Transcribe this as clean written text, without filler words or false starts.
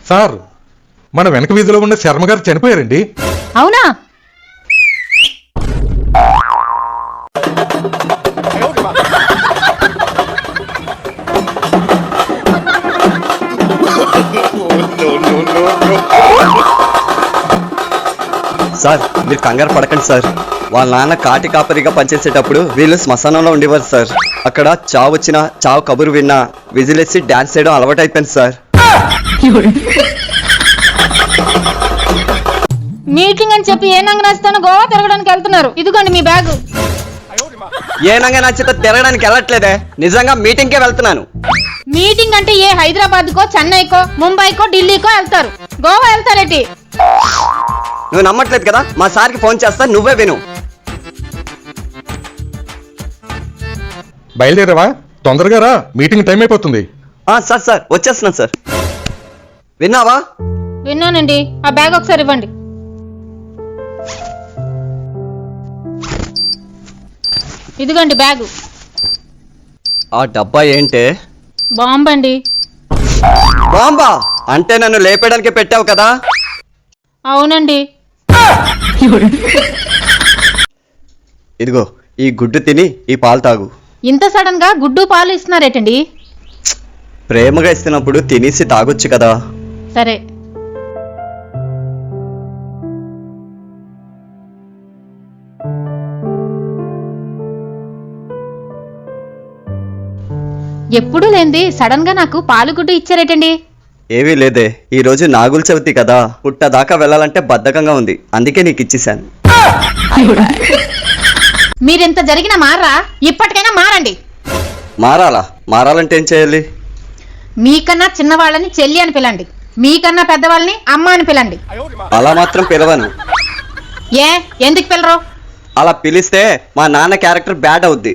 Sir, మన వెనక వీధిలో ఉన్న శర్మ గారు చనిపోయారండి. అవునా? సార్, మీరు కంగారు పడకండి సార్. వాళ్ళ నాన్న కాటి కాపరిగా పనిచేసేటప్పుడు వీళ్ళు శ్మశానంలో ఉండేవారు సార్. అక్కడ చావు వచ్చినా, చావు కబురు విన్నా విజిలేసి డాన్స్ చేయడం అలవాటు అయిపోయింది సార్. మీటింగ్ అని చెప్పి ఏ నంగ నచ్చుతానో గోవా తిరగడానికి వెళ్తున్నారు. ఇదిగోండి మీ బ్యాగ్. ఏనంగా నచ్చితే తిరగడానికి వెళ్ళట్లేదే, నిజంగా మీటింగ్కే వెళ్తున్నాను. మీటింగ్ అంటే ఏ హైదరాబాద్ కో, చెన్నైకో, ముంబైకో, ఢిల్లీకో వెళ్తారు. గోవా వెళ్తారేటి? నువ్వు నమ్మట్లేదు కదా, మా సార్కి ఫోన్ చేస్తా, నువ్వే విను. బయలుదేరావా? తొందరగా రా, మీటింగ్ టైం అయిపోతుంది. సార్ వచ్చేస్తున్నాను సార్. విన్నావా? విన్నానండి. ఆ బ్యాగ్ ఒకసారి ఇవ్వండి. ఇదిగోండి బ్యాగు. ఆ డబ్బా ఏంటే? బాంబండి. బాంబా అంటే నన్ను లేపేయడానికి పెట్టావు కదా? అవునండి. ఇదిగో ఈ గుడ్డు తిని ఈ పాలు తాగు. ఇంత సడన్ గా గుడ్డు పాలు ఇస్తున్నారేటండి? ప్రేమగా ఇస్తున్నప్పుడు తినేసి తాగొచ్చు కదా. సరే. ఎప్పుడు లేంది సడన్ గా నాకు పాలు గుడ్డు ఇచ్చారేటండి? ఏమీ లేదే, ఈ రోజు నాగుల చవితి కదా, పుట్టదాకా వెళ్ళాలంటే బద్ధకంగా ఉంది, అందుకే నీకు ఇచ్చేసాను. మీరింత జరిగిన మారా? ఇప్పటికైనా మారండి. మారాలంటే ఏం చేయాలి? మీకన్నా చిన్నవాళ్ళని చెల్లి అని పిలండి, మీకన్నా పెద్దవాళ్ళని అమ్మ అని పిలండి. అలా మాత్రం పిలవను. ఏ ఎందుకు పిలరు? అలా పిలిస్తే మా నాన్న క్యారెక్టర్ బ్యాడ్ అవుద్ది.